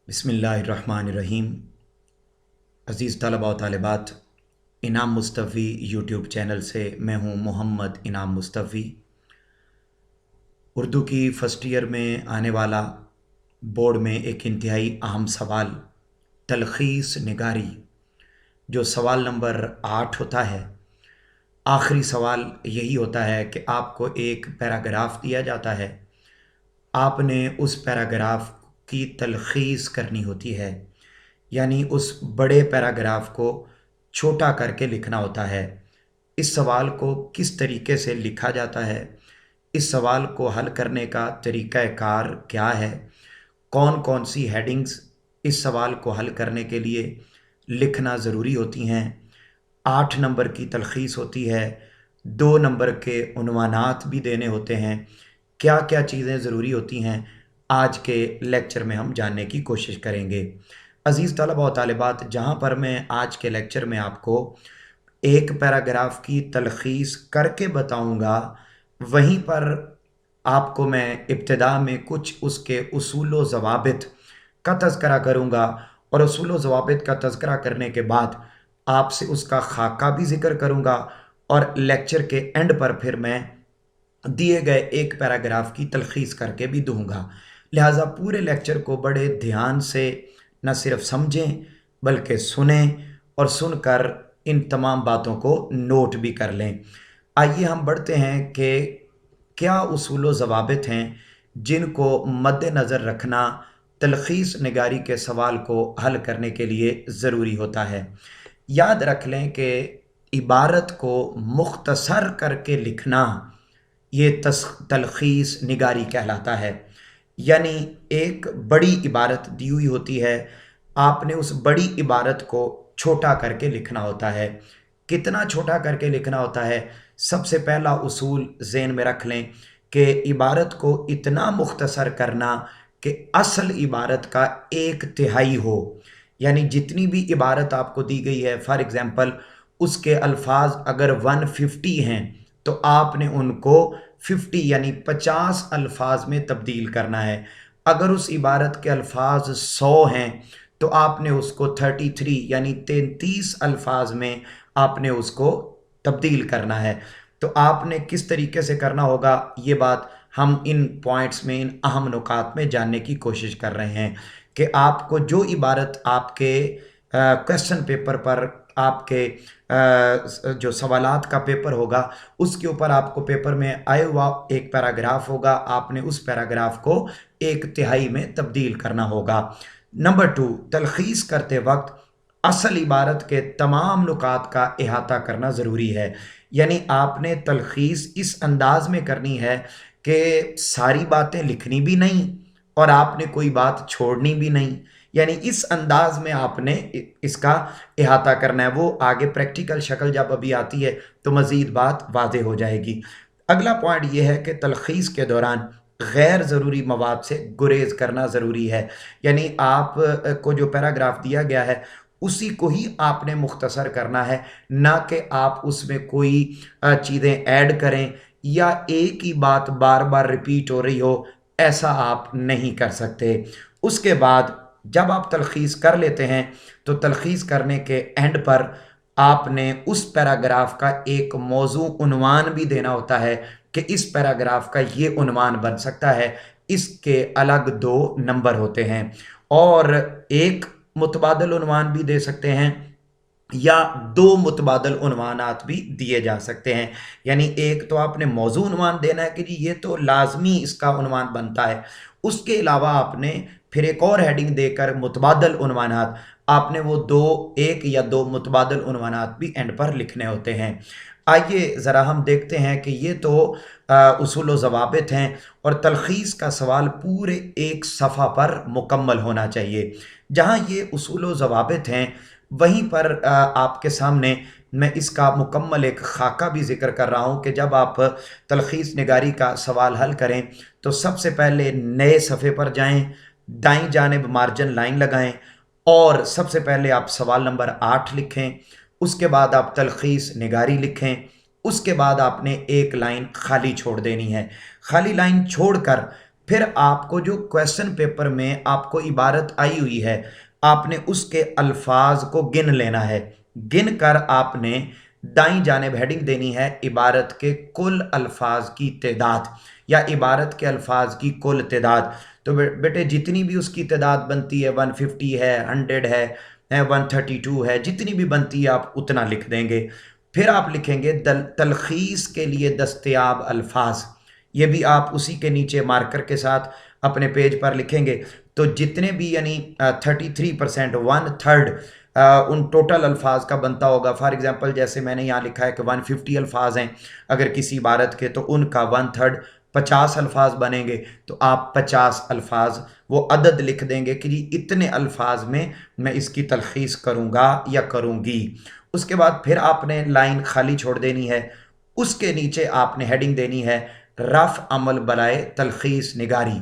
बिस्मिल्लाहिर्रहमानिर्रहीम। अज़ीज़ तलबा व तालिबात, इनाम मुस्तफ़ी यूट्यूब चैनल से मैं हूँ मोहम्मद इनाम मुस्तफ़ी। उर्दू की फ़र्स्ट ईयर में आने वाला बोर्ड में एक इंतहाई अहम सवाल तलख़ीस निगारी, जो सवाल नंबर 8 होता है। आखिरी सवाल यही होता है कि आपको एक पैराग्राफ दिया जाता है, आपने उस पैराग्राफ की तलख़ीस करनी होती है, यानी उस बड़े पैराग्राफ को छोटा करके लिखना होता है। इस सवाल को किस तरीके से लिखा जाता है, इस सवाल को हल करने का तरीक़ाकार क्या है, कौन कौन सी हेडिंग्स इस सवाल को हल करने के लिए लिखना ज़रूरी होती हैं। 8 नंबर की तलख़ीस होती है, 2 नंबर के उन्वानात भी देने होते हैं। क्या क्या चीज़ें ज़रूरी होती हैं, आज के लेक्चर में हम जानने की कोशिश करेंगे। अज़ीज़ तलबा व तालिबात, जहाँ पर मैं आज के लेक्चर में आपको एक पैराग्राफ की तलख़ीस करके बताऊँगा, वहीं पर आपको मैं इब्तिदा में कुछ उसके उसूल व ज़वाबित का तज़किरा करूँगा, और उसूल व ज़वाबित का तज़किरा करने के बाद आपसे उसका खाका भी ज़िक्र करूँगा, और लेक्चर के एंड पर फिर मैं दिए गए एक पैराग्राफ की तलख़ीस करके भी दूंगा। लिहाजा पूरे लेक्चर को बड़े ध्यान से न सिर्फ समझें बल्कि सुनें, और सुनकर इन तमाम बातों को नोट भी कर लें। आइए हम बढ़ते हैं कि क्या उसूल व ज़वाबित हैं जिनको मद्देनज़र रखना तलख़ीस निगारी के सवाल को हल करने के लिए ज़रूरी होता है। याद रख लें कि इबारत को मुख्तसर करके लिखना ये तलख़ीस निगारी कहलाता है। यानी एक बड़ी इबारत दी हुई होती है, आपने उस बड़ी इबारत को छोटा करके लिखना होता है। कितना छोटा करके लिखना होता है? सबसे पहला उसूल ज़हन में रख लें कि इबारत को इतना मुख्तसर करना कि असल इबारत का 1/3 हो। यानी जितनी भी इबारत आपको दी गई है, फॉर एग्ज़ाम्पल उसके अल्फाज अगर 150 हैं, तो आपने उनको 50 यानी 50 अल्फाज में तब्दील करना है। अगर उस इबारत के अल्फाज 100 हैं, तो आपने उसको 33 यानी 33 अल्फाज में आपने उसको तब्दील करना है। तो आपने किस तरीके से करना होगा, ये बात हम इन पॉइंट्स में, इन अहम नुकात में जानने की कोशिश कर रहे हैं कि आपको जो इबारत आपके क्वेश्चन पेपर पर, आपके जो सवालात का पेपर होगा, उसके ऊपर आपको पेपर में आया हुआ एक पैराग्राफ होगा, आपने उस पैराग्राफ को 1/3 में तब्दील करना होगा। नंबर 2, तलख़ीस करते वक्त असल इबारत के तमाम नुकात का अहाता करना ज़रूरी है। यानी आपने तलख़ीस इस अंदाज में करनी है कि सारी बातें लिखनी भी नहीं और आपने कोई बात छोड़नी भी नहीं। यानी इस अंदाज में आपने इसका अहाता करना है। वो आगे प्रैक्टिकल शक्ल जब अभी आती है तो मज़ीद बात वाज़ेह हो जाएगी। अगला पॉइंट ये है कि तलख़ीस के दौरान गैर ज़रूरी मवाद से गुरेज करना ज़रूरी है। यानी आप को जो पैराग्राफ दिया गया है उसी को ही आपने मुख्तसर करना है, ना कि आप उसमें कोई चीज़ें ऐड करें या एक ही बात बार बार रिपीट हो रही हो, ऐसा आप नहीं कर सकते। उसके बाद जब आप तलख़ीस कर लेते हैं, तो तलख़ीस करने के एंड पर आपने उस पैराग्राफ का एक मौजू उन्वान भी देना होता है कि इस पैराग्राफ का ये उन्वान बन सकता है। इसके अलग 2 नंबर होते हैं, और एक मुतबादल उन्वान भी दे सकते हैं या 2 मुतबादल उन्वानात भी दिए जा सकते हैं। यानी एक तो आपने मौजू उन्वान देना है कि जी ये तो लाजमी इसका उन्वान बनता है, उसके अलावा आपने फिर एक और हेडिंग देकर मुतबादल उन्वानात, आपने वो 1 या 2 मुतबादल उन्वानात भी एंड पर लिखने होते हैं। आइए ज़रा हम देखते हैं कि ये तो उसूल व ज़वाबित हैं, और तलख़ीस का सवाल पूरे एक सफ़ा पर मुकम्मल होना चाहिए। जहाँ ये उसूल व ज़वाबित हैं, वहीं पर आपके सामने मैं इसका मुकम्मल एक खाका भी ज़िक्र कर रहा हूँ कि जब आप तलख़ीस निगारी का सवाल हल करें, तो सबसे पहले नए सफ़े पर जाएँ, दाईं जानिब मार्जिन लाइन लगाएं, और सबसे पहले आप सवाल नंबर 8 लिखें। उसके बाद आप तलख़ीस निगारी लिखें। उसके बाद आपने एक लाइन खाली छोड़ देनी है। खाली लाइन छोड़कर پھر آپ کو جو کویسچن پیپر میں آپ کو عبارت آئی ہوئی ہے آپ نے اس کے الفاظ کو گن لینا ہے، گن کر آپ نے دائیں جانب ہیڈنگ دینی ہے عبارت کے کل الفاظ کی تعداد یا عبارت کے الفاظ کی کل تعداد۔ تو بیٹے جتنی بھی اس کی تعداد بنتی ہے 150 ہے، 100 ہے، 132 ہے، جتنی بھی بنتی ہے آپ اتنا لکھ دیں گے۔ پھر آپ لکھیں گے تلخیص کے لیے دستیاب الفاظ، یہ بھی آپ اسی کے نیچے مارکر کے ساتھ اپنے پیج پر لکھیں گے۔ تو جتنے بھی یعنی 33%، 1/3 ان ٹوٹل الفاظ کا بنتا ہوگا۔ فار ایگزامپل جیسے میں نے یہاں لکھا ہے کہ 150 الفاظ ہیں اگر کسی عبارت کے، تو ان کا 1/3 50 الفاظ بنیں گے، تو آپ 50 الفاظ وہ عدد لکھ دیں گے کہ جی اتنے الفاظ میں میں اس کی تلخیص کروں گا یا کروں گی۔ اس کے بعد پھر آپ نے لائن خالی چھوڑ دینی ہے، اس کے نیچے آپ نے ہیڈنگ دینی ہے رفع عمل برائے تلخیص نگاری۔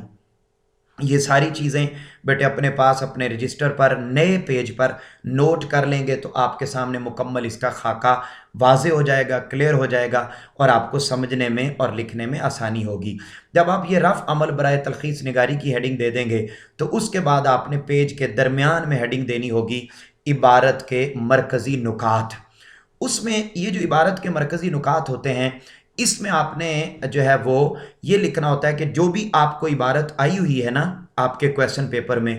یہ ساری چیزیں بیٹے اپنے پاس اپنے رجسٹر پر نئے پیج پر نوٹ کر لیں گے تو آپ کے سامنے مکمل اس کا خاکہ واضح ہو جائے گا، کلیئر ہو جائے گا، اور آپ کو سمجھنے میں اور لکھنے میں آسانی ہوگی۔ جب آپ یہ رفع عمل برائے تلخیص نگاری کی ہیڈنگ دے دیں گے تو اس کے بعد آپ نے پیج کے درمیان میں ہیڈنگ دینی ہوگی عبارت کے مرکزی نکات۔ اس میں یہ جو عبارت کے مرکزی نکات ہوتے ہیں اس میں آپ نے جو ہے وہ یہ لکھنا ہوتا ہے کہ جو بھی آپ کو عبارت آئی ہوئی ہے نا آپ کے کویسچن پیپر میں،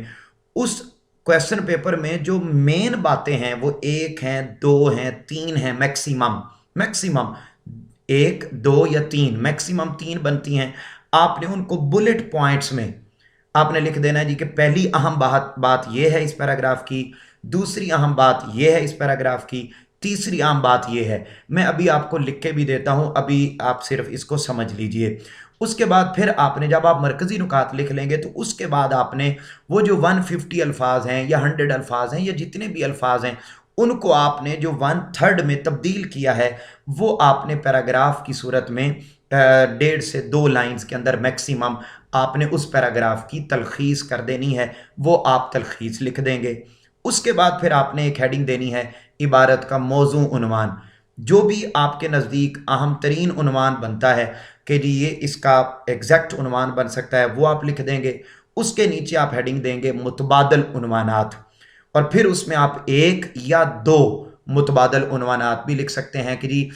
اس کویسچن پیپر میں جو مین باتیں ہیں وہ 1 ہیں، 2 ہیں، 3 ہیں، میکسیمم 1 2 یا 3، میکسیمم 3 بنتی ہیں۔ آپ نے ان کو بلٹ پوائنٹس میں آپ نے لکھ دینا ہے جی کہ پہلی اہم بات یہ ہے اس پیراگراف کی، دوسری اہم بات یہ ہے اس پیراگراف کی، تیسری اہم بات یہ ہے۔ میں ابھی آپ کو لکھ کے بھی دیتا ہوں، ابھی آپ صرف اس کو سمجھ لیجئے۔ اس کے بعد پھر آپ نے جب آپ مرکزی نکات لکھ لیں گے تو اس کے بعد آپ نے وہ جو 150 الفاظ ہیں یا 100 الفاظ ہیں یا جتنے بھی الفاظ ہیں ان کو آپ نے جو 1/3 میں تبدیل کیا ہے وہ آپ نے پیراگراف کی صورت میں 1.5 سے 2 لائنز کے اندر میکسیمم آپ نے اس پیراگراف کی تلخیص کر دینی ہے، وہ آپ تلخیص لکھ دیں گے۔ اس کے بعد پھر آپ نے ایک ہیڈنگ دینی ہے عبارت کا موضوع عنوان، جو بھی آپ کے نزدیک اہم ترین عنوان بنتا ہے کہ جی یہ اس کا ایگزیکٹ عنوان بن سکتا ہے وہ آپ لکھ دیں گے۔ اس کے نیچے آپ ہیڈنگ دیں گے متبادل عنوانات، اور پھر اس میں آپ 1 یا 2 متبادل عنوانات بھی لکھ سکتے ہیں کہ جی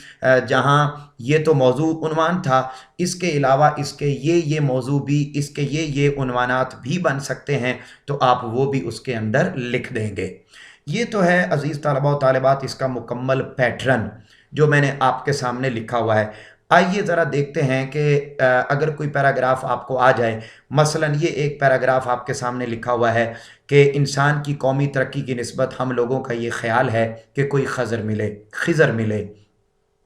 جہاں یہ تو موضوع عنوان تھا، اس کے علاوہ اس کے یہ موضوع بھی، اس کے یہ عنوانات بھی بن سکتے ہیں، تو آپ وہ بھی اس کے اندر لکھ دیں گے۔ یہ تو ہے عزیز طلبہ و طالبات اس کا مکمل پیٹرن جو میں نے آپ کے سامنے لکھا ہوا ہے۔ آئیے ذرا دیکھتے ہیں کہ اگر کوئی پیراگراف آپ کو آ جائے، مثلا یہ ایک پیراگراف آپ کے سامنے لکھا ہوا ہے کہ انسان کی قومی ترقی کی نسبت ہم لوگوں کا یہ خیال ہے کہ کوئی خضر ملے،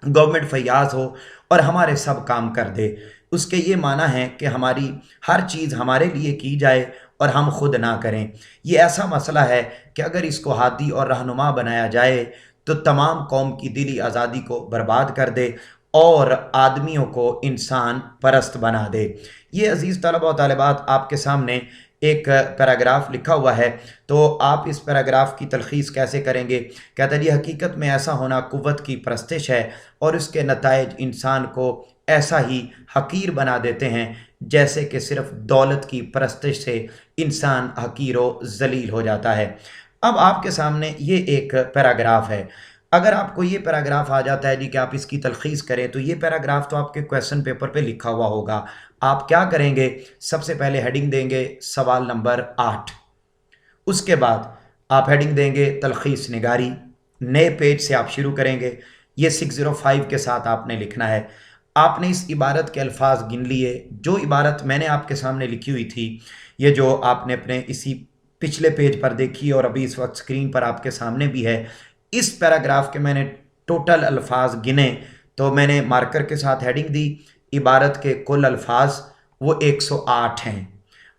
گورنمنٹ فیاض ہو اور ہمارے سب کام کر دے۔ اس کے یہ معنی ہے کہ ہماری ہر چیز ہمارے لیے کی جائے اور ہم خود نہ کریں۔ یہ ایسا مسئلہ ہے کہ اگر اس کو ہادی اور رہنما بنایا جائے تو تمام قوم کی دلی آزادی کو برباد کر دے اور آدمیوں کو انسان پرست بنا دے۔ یہ عزیز طلبہ و طالبات آپ کے سامنے ایک پیراگراف لکھا ہوا ہے، تو آپ اس پیراگراف کی تلخیص کیسے کریں گے؟ کہتا ہے جی حقیقت میں ایسا ہونا قوت کی پرستش ہے اور اس کے نتائج انسان کو ایسا ہی حقیر بنا دیتے ہیں جیسے کہ صرف دولت کی پرستش سے انسان حقیر و ذلیل ہو جاتا ہے۔ اب آپ کے سامنے یہ ایک پیراگراف ہے، اگر آپ کو یہ پیراگراف آ جاتا ہے جی کہ آپ اس کی تلخیص کریں تو یہ پیراگراف تو آپ کے کویسچن پیپر پہ لکھا ہوا ہوگا۔ آپ کیا کریں گے؟ سب سے پہلے ہیڈنگ دیں گے سوال نمبر 8، اس کے بعد آپ ہیڈنگ دیں گے تلخیص نگاری، نئے پیج سے آپ شروع کریں گے، یہ 605 کے ساتھ آپ نے لکھنا ہے۔ آپ نے اس عبارت کے الفاظ گن لیے، جو عبارت میں نے آپ کے سامنے لکھی ہوئی تھی، یہ جو آپ نے اپنے اسی پچھلے پیج پر دیکھی اور ابھی اس وقت سکرین پر آپ کے سامنے بھی ہے، اس پیراگراف کے میں نے ٹوٹل الفاظ گنے تو میں نے مارکر کے ساتھ ہیڈنگ دی عبارت کے کل الفاظ وہ 108 ہیں۔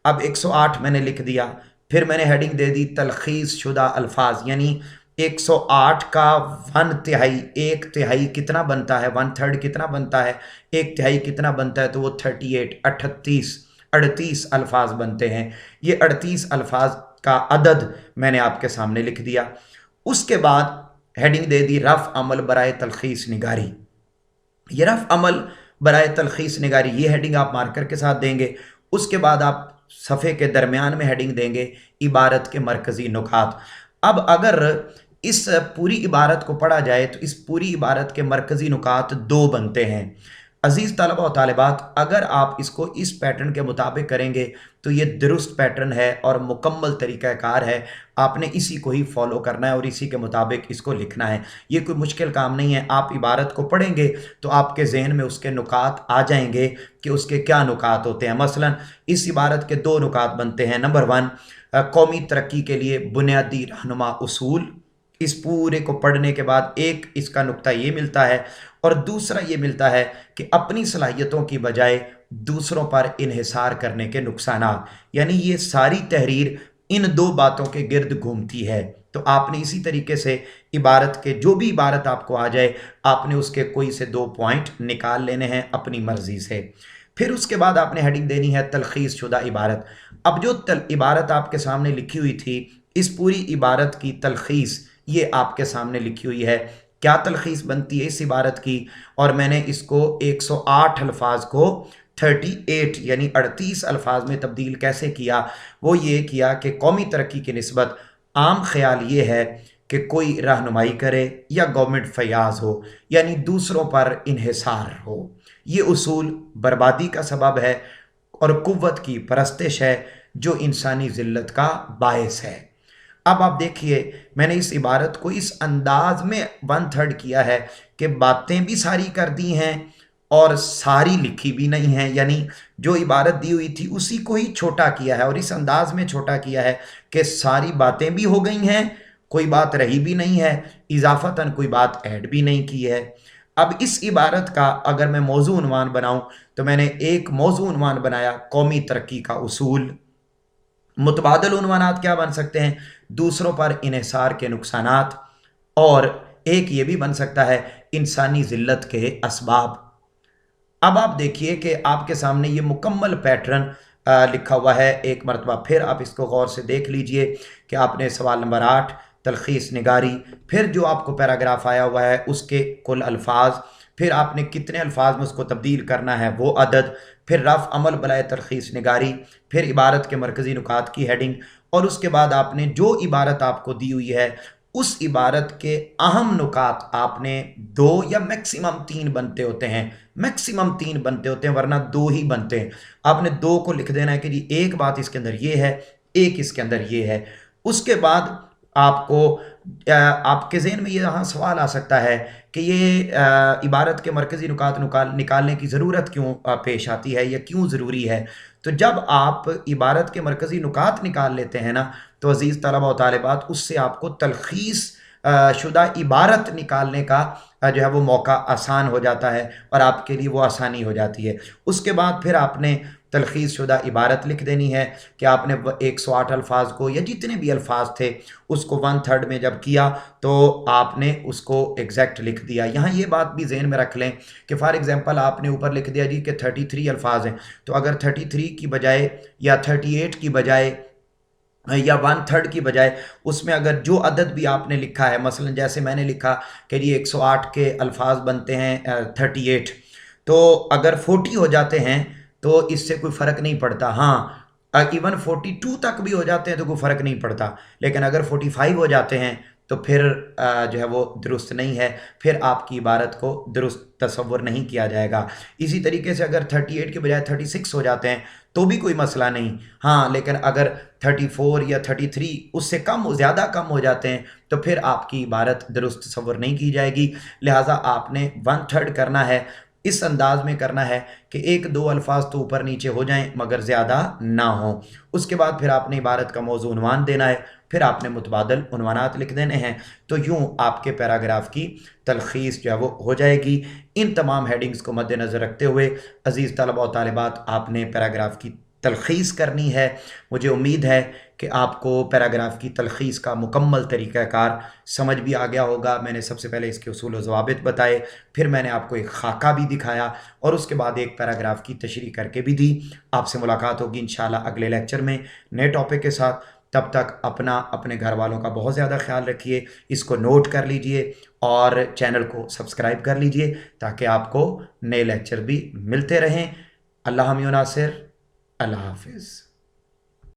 اب 108 میں نے لکھ دیا، پھر میں نے ہیڈنگ دے دی تلخیص شدہ الفاظ، یعنی 108 کا 1/3، 1/3 کتنا بنتا ہے، 1/3 کتنا بنتا ہے، 1/3 کتنا بنتا ہے، تو وہ 38 الفاظ بنتے ہیں۔ یہ 38 الفاظ کا عدد میں نے آپ کے سامنے لکھ دیا۔ اس کے بعد ہیڈنگ دے دی رفع عمل برائے تلخیص نگاری۔ یہ رفع عمل برائے تلخیص نگاری یہ ہیڈنگ آپ مارکر کے ساتھ دیں گے۔ उसके बाद आप सफ़े के दरमियान में हेडिंग देंगे इबारत के मरकज़ी नुकात। अब अगर इस पूरी इबारत को पढ़ा जाए तो इस पूरी इबारत के मरकज़ी नुकात दो बनते हैं। अज़ीज़ तलबा और तालिबात, अगर आप इसको इस पैटर्न के मुताबिक करेंगे तो ये दुरुस्त पैटर्न है और मुकम्मल तरीक़ाकार है। आपने इसी को ही फॉलो करना है और इसी के मुताबिक इसको लिखना है। ये कोई मुश्किल काम नहीं है। आप इबारत को पढ़ेंगे तो आपके जहन में उसके नुकात आ जाएंगे कि उसके क्या नुकात होते हैं। मसलन इस इबारत के दो नुकात बनते हैं। नंबर 1, कौमी तरक्की के लिए बुनियादी रहनुमा उसूल। इस पूरे को पढ़ने के बाद एक इसका नुक्ता ये मिलता है और दूसरा ये मिलता है कि अपनी सलाहियतों की बजाय दूसरों पर इन्हिसार करने के नुकसानात। यानी ये सारी तहरीर इन दो बातों के गिर्द घूमती है। तो आपने इसी तरीके से इबारत के जो भी इबारत आपको आ जाए आपने उसके कोई से 2 पॉइंट निकाल लेने हैं अपनी मर्जी से। फिर उसके बाद आपने हेडिंग देनी है तलखीस शुदा इबारत। अब जो इबारत आपके सामने लिखी हुई थी, इस पूरी इबारत की तलखीस ये आपके सामने लिखी हुई है। क्या तलखीस बनती है इस इबारत की? और मैंने इसको 108 अल्फाज को 38 यानी 38 अल्फाज में तब्दील कैसे किया? वो ये किया कि कौमी तरक्की की निस्बत आम ख्याल ये है कि कोई रहनुमाई करे या गवर्नमेंट फयाज हो, यानी दूसरों पर इन्हिसार हो। ये उसूल बर्बादी का सबब है और कुव्वत की परस्तिश है जो इंसानी ज़िल्लत का बायस है। अब आप देखिए, मैंने इस इबारत को इस अंदाज में 1/3 किया है कि बातें भी सारी कर दी हैं और सारी लिखी भी नहीं है। यानी जो इबारत दी हुई थी उसी को ही छोटा किया है और इस अंदाज में छोटा किया है कि सारी बातें भी हो गई हैं, कोई बात रही भी नहीं है, इजाफतन कोई बात ऐड भी नहीं की है। अब इस इबारत का अगर मैं मौजू उन्वान बनाऊं तो मैंने एक मौजू उन्वान बनाया कौमी तरक्की का उसूल। मुतबादल उन्वानात क्या बन सकते हैं? दूसरों पर इन्हिसार के नुकसानात, और एक ये भी बन सकता है इंसानी ज़िल्लत के असबाब। अब आप देखिए कि आपके सामने ये मुकम्मल पैटर्न लिखा हुआ है। एक मरतबा फिर आप इसको गौर से देख लीजिए कि आपने सवाल नंबर 8 तलखीस निगारी, फिर जो आपको पैराग्राफ आया हुआ है उसके कुल अल्फाज, फिर आपने कितने अल्फाज में उसको तब्दील करना है वो अदद, फिर रफ़ अमल बलाए तलखीस निगारी, फिर इबारत के मरकज़ी नुकात की हेडिंग, और उसके बाद आपने जो इबारत आपको दी हुई है उस इबारत के अहम नुकात आपने 2 या मैक्सिमम 3 बनते होते हैं, मैक्सिमम 3 बनते होते हैं, वरना 2 ही बनते हैं। आपने 2 को लिख देना है कि जी एक बात इसके अंदर ये है, एक इसके अंदर ये है। उसके बाद आपको आपके ज़हन में ये यहाँ सवाल आ सकता है कि ये इबारत के मरकज़ी नुकात निकालने की ज़रूरत क्यों पेश आती है या क्यों ज़रूरी है? तो जब आप इबारत के मरकज़ी नुकात निकाल लेते हैं ना, तो अज़ीज़ तलबा और तालिबात, उससे आपको तलखीस शुदा इबारत निकालने का जो है वो मौका आसान हो जाता है और आपके लिए वो आसानी हो जाती है। उसके बाद फिर आपने तलखीस शुदा इबारत लिख देनी है कि आपने 108 अल्फाज को या जितने भी अल्फाज थे उसको 1/3 में जब किया तो आपने उसको एग्जैक्ट लिख दिया। यहाँ ये बात भी ज़हन में रख लें कि फॉर एग्जांपल आपने ऊपर लिख दिया जी कि 33 अल्फाज हैं, तो अगर 33 की बजाय या 38 की बजाय या 1/3 की बजाय उसमें अगर जो अदद भी आपने लिखा है, मसलन जैसे मैंने लिखा कि जी 108 के अल्फाज बनते हैं 38, तो अगर 40 हो जाते हैं तो इससे कोई फ़र्क नहीं पड़ता। हाँ, इवन 42 तक भी हो जाते हैं तो कोई फ़र्क नहीं पड़ता, लेकिन अगर 45 हो जाते हैं तो फिर जो है वो दुरुस्त नहीं है, फिर आपकी इबारत को दुरुस्त तसव्वुर नहीं किया जाएगा। इसी तरीके से अगर 38 के बजाय 36 हो जाते हैं तो भी कोई मसला नहीं। हाँ, लेकिन अगर 34 या 33 उससे कम ज़्यादा कम हो जाते हैं तो फिर आपकी इबारत दुरुस्त तसव्वुर नहीं की जाएगी। लिहाजा आपने 1/3 करना है, इस अंदाज में करना है कि 1-2 अल्फाज तो ऊपर नीचे हो जाएं मगर ज़्यादा ना हो। उसके बाद फिर आपने इबारत का मौजू उन्वान देना है, फिर आपने मुतबादल उन्वानात लिख देने हैं। तो यूँ आपके पैराग्राफ की तलखीस जो है वो हो जाएगी। इन तमाम हेडिंग्स को मद्देनज़र रखते हुए अज़ीज़ तलबा और तालिबात, आपने पैराग्राफ की तलखीस करनी है। मुझे उम्मीद है कि आपको पैराग्राफ की तलखीस का मुकम्मल तरीक़ाकार समझ भी आ गया होगा। मैंने सबसे पहले इसके उसूल व ज़वाबित बताए, फिर मैंने आपको एक खाका भी दिखाया और उसके बाद एक पैराग्राफ की तशरीह करके भी दी। आपसे मुलाकात होगी इंशाल्लाह अगले लेक्चर में नए टॉपिक के साथ। तब तक अपना अपने घर वालों का बहुत ज़्यादा ख्याल रखिए, इसको नोट कर लीजिए और चैनल को सब्सक्राइब कर लीजिए ताकि आपको नए लेक्चर भी मिलते रहें। अल्लाह हम नासिर। اللہ حافظ.